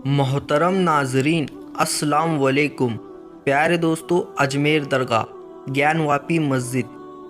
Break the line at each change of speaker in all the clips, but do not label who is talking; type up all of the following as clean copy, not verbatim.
मोहतरम नाजरीन, अस्सलाम वालेकुम। प्यारे दोस्तों, अजमेर दरगाह, ज्ञानवापी मस्जिद,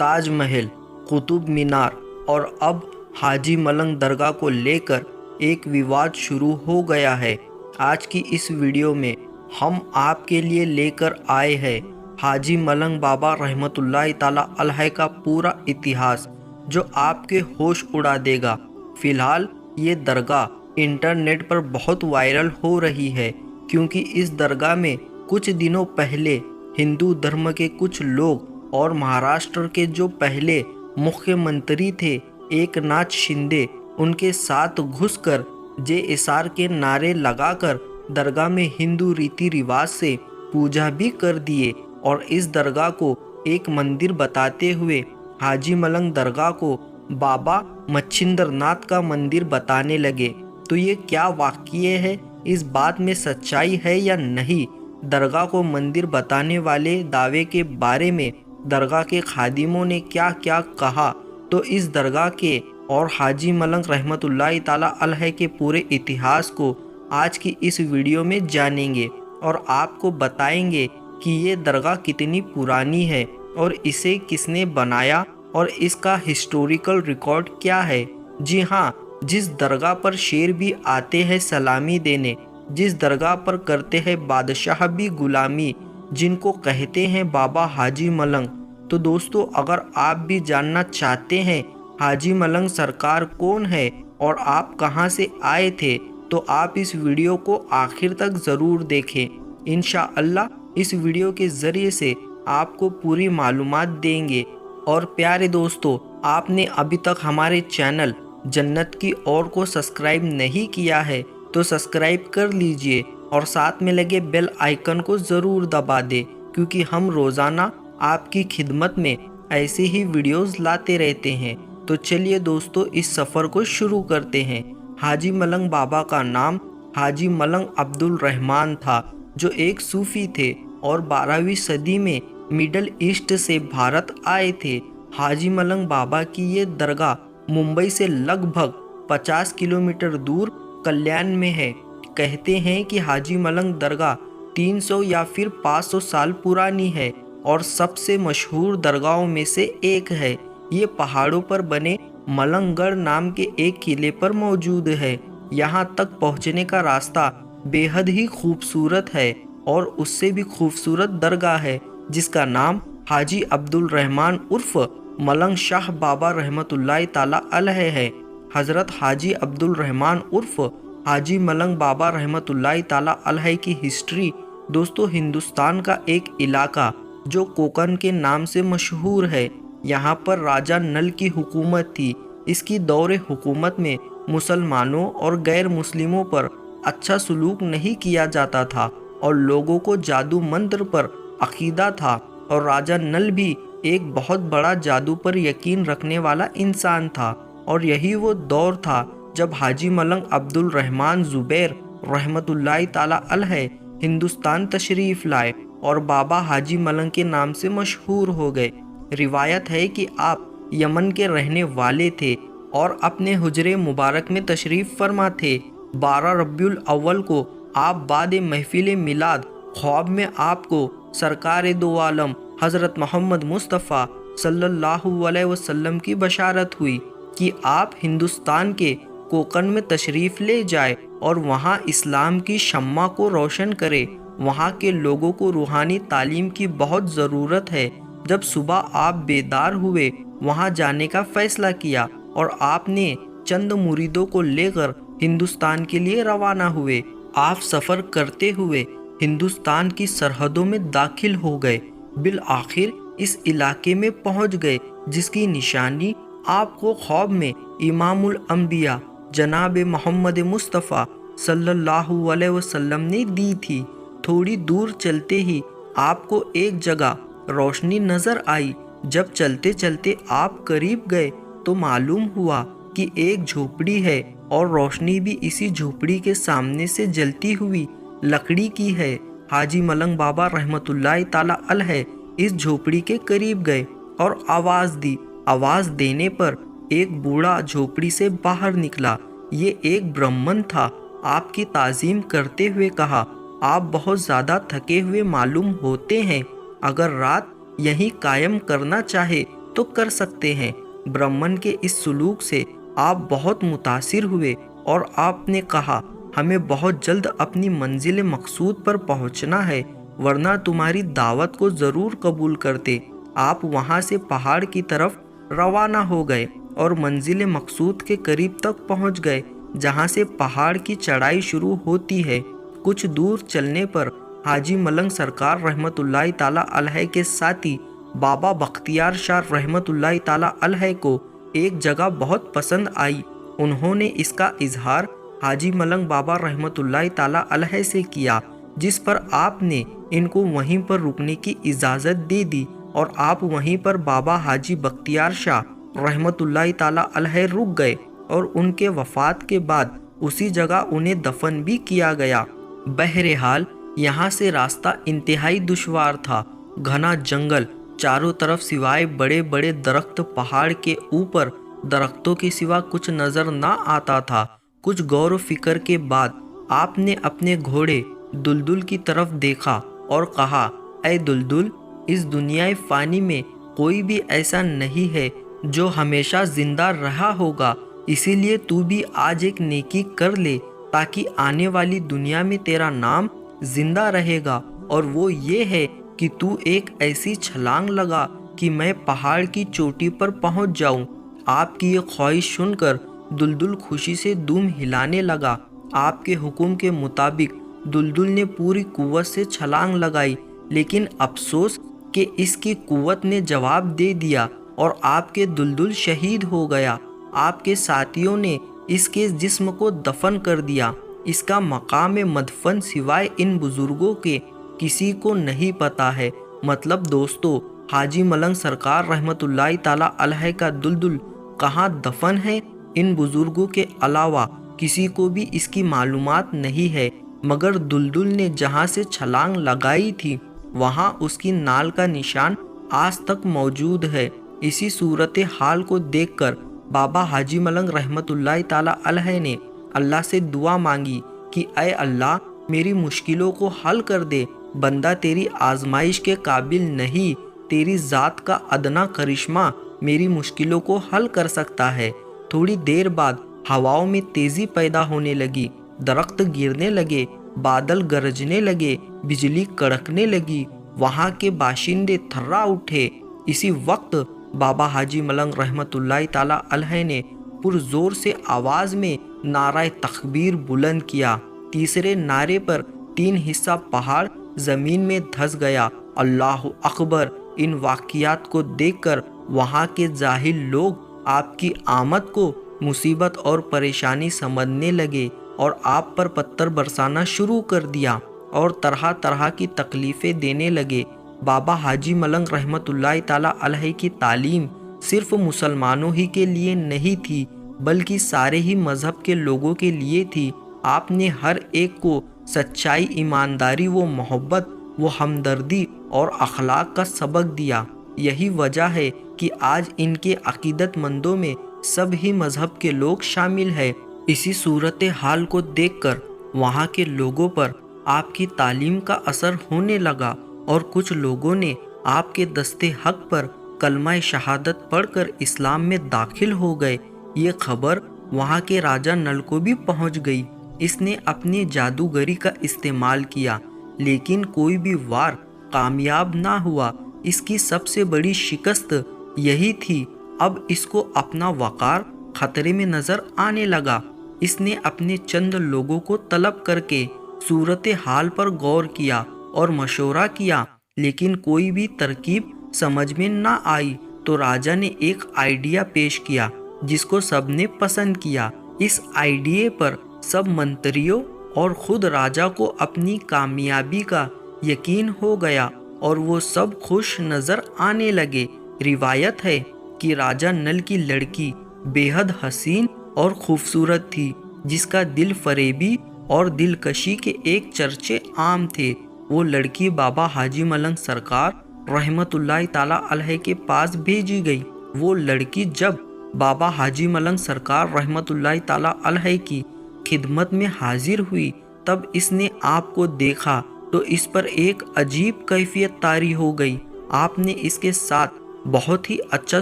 ताज महल, कुतुब मीनार और अब हाजी मलंग दरगाह को लेकर एक विवाद शुरू हो गया है। आज की इस वीडियो में हम आपके लिए लेकर आए हैं हाजी मलंग बाबा रहमतुल्लाह ताला अलैह का पूरा इतिहास, जो आपके होश उड़ा देगा। फ़िलहाल ये दरगाह इंटरनेट पर बहुत वायरल हो रही है, क्योंकि इस दरगाह में कुछ दिनों पहले हिंदू धर्म के कुछ लोग और महाराष्ट्र के जो पहले मुख्यमंत्री थे एकनाथ शिंदे, उनके साथ घुसकर JSR के नारे लगाकर दरगाह में हिंदू रीति रिवाज से पूजा भी कर दिए और इस दरगाह को एक मंदिर बताते हुए हाजी मलंग दरगाह को बाबा मच्छिंद्र नाथ का मंदिर बताने लगे। तो ये क्या वाक़या है? इस बात में सच्चाई है या नहीं? दरगाह को मंदिर बताने वाले दावे के बारे में दरगाह के खादिमों ने क्या क्या कहा, तो इस दरगाह के और हाजी मलंग रहमतुल्लाह ताला अलैह के पूरे इतिहास को आज की इस वीडियो में जानेंगे और आपको बताएंगे कि ये दरगाह कितनी पुरानी है और इसे किसने बनाया और इसका हिस्टोरिकल रिकॉर्ड क्या है। जी हाँ, जिस दरगाह पर शेर भी आते हैं सलामी देने, जिस दरगाह पर करते हैं बादशाह भी गुलामी, जिनको कहते हैं बाबा हाजी मलंग। तो दोस्तों, अगर आप भी जानना चाहते हैं हाजी मलंग सरकार कौन है और आप कहां से आए थे, तो आप इस वीडियो को आखिर तक ज़रूर देखें। इंशाअल्लाह इस वीडियो के ज़रिए से आपको पूरी मालूमात देंगे। और प्यारे दोस्तों, आपने अभी तक हमारे चैनल जन्नत की ओर को सब्सक्राइब नहीं किया है तो सब्सक्राइब कर लीजिए और साथ में लगे बेल आइकन को ज़रूर दबा दें, क्योंकि हम रोज़ाना आपकी खिदमत में ऐसे ही वीडियोस लाते रहते हैं। तो चलिए दोस्तों, इस सफ़र को शुरू करते हैं। हाजी मलंग बाबा का नाम हाजी मलंग अब्दुल रहमान था, जो एक सूफ़ी थे और 12वीं सदी में मिडल ईस्ट से भारत आए थे। हाजी मलंग बाबा की ये दरगाह मुंबई से लगभग 50 किलोमीटर दूर कल्याण में है। कहते हैं कि हाजी मलंग दरगाह 300 या फिर 500 साल पुरानी है और सबसे मशहूर दरगाहों में से एक है। ये पहाड़ों पर बने मलंगगढ़ नाम के एक किले पर मौजूद है। यहाँ तक पहुँचने का रास्ता बेहद ही खूबसूरत है और उससे भी खूबसूरत दरगाह है, जिसका नाम हाजी अब्दुल रहमान उर्फ मलंग शाह बाबा रहमतुल्लाह ताला अलैह है। हज़रत हाजी अब्दुल रहमान उर्फ हाजी मलंग बाबा रहमतुल्लाह ताला अलैह की हिस्ट्री दोस्तों, हिंदुस्तान का एक इलाका जो कोकन के नाम से मशहूर है, यहाँ पर राजा नल की हुकूमत थी। इसकी दौरे हुकूमत में मुसलमानों और गैर मुस्लिमों पर अच्छा सलूक नहीं किया जाता था और लोगों को जादू मंत्र पर अकीदा था, और राजा नल भी एक बहुत बड़ा जादू पर यकीन रखने वाला इंसान था। और यही वो दौर था जब हाजी मलंग अब्दुल रहमान ज़ुबैर रहमतुल्लाह ताला अलैह हिंदुस्तान तशरीफ़ लाए और बाबा हाजी मलंग के नाम से मशहूर हो गए। रिवायत है कि आप यमन के रहने वाले थे और अपने हुजरे मुबारक में तशरीफ़ फरमा थे। 12 रब्बिउल अव्वल को आप बाद महफिल मिलाद ख्वाब में आपको सरकार दो आलम हज़रत मोहम्मद मुस्तफ़ा सल्लल्लाहु अलैहि वसल्लम की बशारत हुई कि आप हिंदुस्तान के कोकन में तशरीफ़ ले जाए और वहाँ इस्लाम की शम्मा को रोशन करे। वहाँ के लोगों को रूहानी तालीम की बहुत ज़रूरत है। जब सुबह आप बेदार हुए, वहाँ जाने का फ़ैसला किया और आपने चंद मुरीदों को लेकर हिंदुस्तान के लिए रवाना हुए। आप सफ़र करते हुए हिंदुस्तान की सरहदों में दाखिल हो गए। बिल आखिर इस इलाके में पहुंच गए, जिसकी निशानी आपको ख्वाब में इमामुल अंबिया जनाब मोहम्मद मुस्तफ़ा सल्लल्लाहु अलैहि वसल्लम ने दी थी। थोड़ी दूर चलते ही आपको एक जगह रोशनी नज़र आई। जब चलते चलते आप करीब गए तो मालूम हुआ कि एक झोपड़ी है और रोशनी भी इसी झोपड़ी के सामने से जलती हुई लकड़ी की है। हाजी मलंग बाबा रहमतुल्लाह ताला अलैह इस झोपड़ी के करीब गए और आवाज़ दी आवाज़ देने पर एक बूढ़ा झोपड़ी से बाहर निकला। ये एक ब्राह्मण था। आपकी ताज़ीम करते हुए कहा, आप बहुत ज़्यादा थके हुए मालूम होते हैं, अगर रात यहीं कायम करना चाहे तो कर सकते हैं। ब्राह्मण के इस सलूक से आप बहुत मुतासिर हुए और आपने कहा, हमें बहुत जल्द अपनी मंजिल मकसूद पर पहुंचना है, वरना तुम्हारी दावत को ज़रूर कबूल करते। आप वहां से पहाड़ की तरफ रवाना हो गए और मंजिल मकसूद के करीब तक पहुंच गए, जहां से पहाड़ की चढ़ाई शुरू होती है। कुछ दूर चलने पर हाजी मलंग सरकार रहमतुल्लाहि ताला अलैह के साथी बाबा बख्तियार शाह रहमतुल्लाहि ताला अलैह को एक जगह बहुत पसंद आई। उन्होंने इसका इजहार हाजी मलंग बाबा रहमतुल्लाहि ताला अलैह से किया, जिस पर आपने इनको वहीं पर रुकने की इजाज़त दे दी और आप वहीं पर बाबा हाजी बख्तियार शाह रहमतुल्लाहि ताला अलैह रुक गए और उनके वफ़ात के बाद उसी जगह उन्हें दफन भी किया गया। बहरहाल यहाँ से रास्ता इंतहाई दुश्वार था। घना जंगल, चारों तरफ सिवाय बड़े बड़े दरख्त, पहाड़ के ऊपर दरख्तों के सिवा कुछ नज़र ना आता था। कुछ गौर फिक्र के बाद आपने अपने घोड़े दुलदुल की तरफ देखा और कहा, ऐ दुलदुल, इस दुनियाए फ़ानी में कोई भी ऐसा नहीं है जो हमेशा ज़िंदा रहा होगा, इसीलिए तू भी आज एक नेकी कर ले, ताकि आने वाली दुनिया में तेरा नाम जिंदा रहेगा। और वो ये है कि तू एक ऐसी छलांग लगा कि मैं पहाड़ की चोटी पर पहुंच जाऊं। आपकी ये ख्वाहिश सुनकर दुलदुल खुशी से दुम हिलाने लगा। आपके हुक्म के मुताबिक दुलदुल ने पूरी कुव्वत से छलांग लगाई, लेकिन अफसोस कि इसकी कुव्वत ने जवाब दे दिया और आपके दुलदुल शहीद हो गया। आपके साथियों ने इसके जिस्म को दफन कर दिया। इसका मकाम मदफन सिवाय इन बुजुर्गों के किसी को नहीं पता है। मतलब दोस्तों, हाजी मलंग सरकार रहमतुल्लाहि ताला अलैह का दुलदुल कहाँ दफन है, इन बुजुर्गों के अलावा किसी को भी इसकी मालूमात नहीं है। मगर दुलदुल ने जहाँ से छलांग लगाई थी वहाँ उसकी नाल का निशान आज तक मौजूद है। इसी सूरत हाल को देखकर बाबा हाजी मलंग रहमतुल्लाहि ताला अलैह ने अल्लाह से दुआ मांगी कि ऐ अल्लाह, मेरी मुश्किलों को हल कर दे। बंदा तेरी आजमाइश के काबिल नहीं, तेरी ज़ात का अदना करिश्मा मेरी मुश्किलों को हल कर सकता है। थोड़ी देर बाद हवाओं में तेज़ी पैदा होने लगी, दरख्त गिरने लगे, बादल गरजने लगे, बिजली कड़कने लगी। वहाँ के बाशिंदे थर्रा उठे। इसी वक्त बाबा हाजी मलंग रहमतुल्लाहि ताला अलैह ने पुरजोर से आवाज़ में नारा तकबीर बुलंद किया। तीसरे नारे पर 3 हिस्सा पहाड़ ज़मीन में धंस गया। अल्लाह अकबर। इन वाक़ियात को देखकर वहाँ के जाहिल लोग आपकी आमद को मुसीबत और परेशानी समझने लगे और आप पर पत्थर बरसाना शुरू कर दिया और तरह तरह की तकलीफ़ें देने लगे। बाबा हाजी मलंग रहमतुल्लाहि ताला अलैह की तालीम सिर्फ मुसलमानों ही के लिए नहीं थी, बल्कि सारे ही मज़हब के लोगों के लिए थी। आपने हर एक को सच्चाई, ईमानदारी, वो मोहब्बत, वो हमदर्दी और अखलाक का सबक दिया। यही वजह है कि आज इनके अकीदतमंदों में सब ही मज़हब के लोग शामिल हैं। इसी सूरत हाल को देखकर वहाँ के लोगों पर आपकी तालीम का असर होने लगा और कुछ लोगों ने आपके दस्ते हक पर कलमा शहादत पढ़कर इस्लाम में दाखिल हो गए। ये खबर वहाँ के राजा नल को भी पहुँच गई। इसने अपनी जादूगरी का इस्तेमाल किया, लेकिन कोई भी वार कामयाब ना हुआ। इसकी सबसे बड़ी शिकस्त यही थी। अब इसको अपना वक़ार खतरे में नज़र आने लगा। इसने अपने चंद लोगों को तलब करके सूरत हाल पर गौर किया और मशवरा किया, लेकिन कोई भी तरकीब समझ में ना आई। तो राजा ने एक आइडिया पेश किया जिसको सबने पसंद किया। इस आइडिया पर सब मंत्रियों और खुद राजा को अपनी कामयाबी का यकीन हो गया और वो सब खुश नज़र आने लगे। रिवायत है कि राजा नल की लड़की बेहद हसीन और खूबसूरत थी, जिसका दिल फरेबी और दिलकशी के एक चर्चे आम थे। वो लड़की बाबा हाजी मलंग सरकार रहमतुल्लाहि ताला अलैह के पास भेजी गई। وہ لڑکی جب بابا حاجی ملنگ سرکار رحمت اللہ تعالی علیہ کی خدمت میں حاضر ہوئی تب اس نے آپ کو دیکھا تو اس پر ایک عجیب کیفیت طاری ہو گئی۔ آپ نے اس کے ساتھ بہت ہی اچھا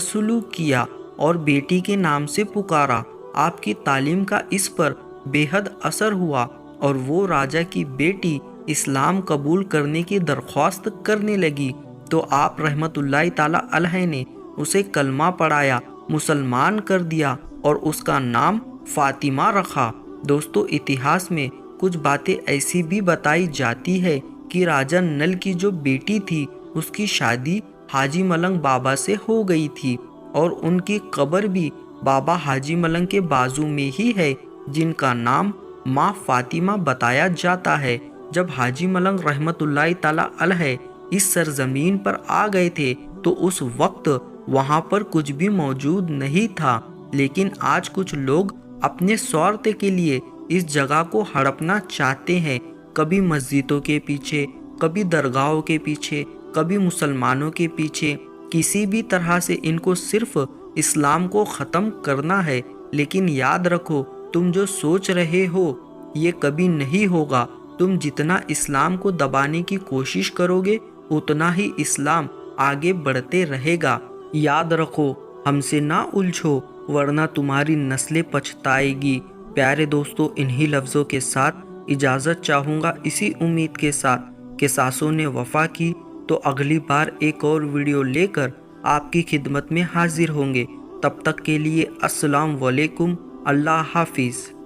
سلوک کیا اور بیٹی کے نام سے پکارا۔ آپ کی تعلیم کا اس پر بے حد اثر ہوا اور وہ راجہ کی بیٹی اسلام قبول کرنے کی درخواست کرنے لگی تو آپ رحمت اللہ تعالی علیہ نے اسے کلمہ پڑھایا، مسلمان کر دیا اور اس کا نام فاطمہ رکھا۔ دوستو، اتہاس میں کچھ باتیں ایسی بھی بتائی جاتی ہے کہ راجہ نل کی جو بیٹی تھی اس کی شادی حاجی ملنگ بابا سے ہو گئی تھی اور ان کی قبر بھی بابا حاجی ملنگ کے بازو میں ہی ہے، جن کا نام ماں فاطمہ بتایا جاتا ہے۔ جب حاجی ملنگ رحمت اللہ تعالی علیہ اس سرزمین پر آ گئے تھے تو اس وقت وہاں پر کچھ بھی موجود نہیں تھا، لیکن آج کچھ لوگ اپنے سوارتھ کے لیے اس جگہ کو ہڑپنا چاہتے ہیں، کبھی مسجدوں کے پیچھے، کبھی درگاہوں کے پیچھے، کبھی مسلمانوں کے پیچھے، کسی بھی طرح سے ان کو صرف اسلام کو ختم کرنا ہے۔ لیکن یاد رکھو، تم جو سوچ رہے ہو یہ کبھی نہیں ہوگا۔ تم جتنا اسلام کو دبانے کی کوشش کرو گے اتنا ہی اسلام آگے بڑھتے رہے گا۔ یاد رکھو، ہم سے نہ الجھو ورنہ تمہاری نسلیں پچھتائے گی۔ پیارے دوستو، انہی لفظوں کے ساتھ اجازت چاہوں گا، اسی امید کے ساتھ کہ ساسوں نے وفا کی تو اگلی بار ایک اور ویڈیو لے کر آپ کی خدمت میں حاضر ہوں گے۔ تب تک کے لیے السلام علیکم، اللہ حافظ۔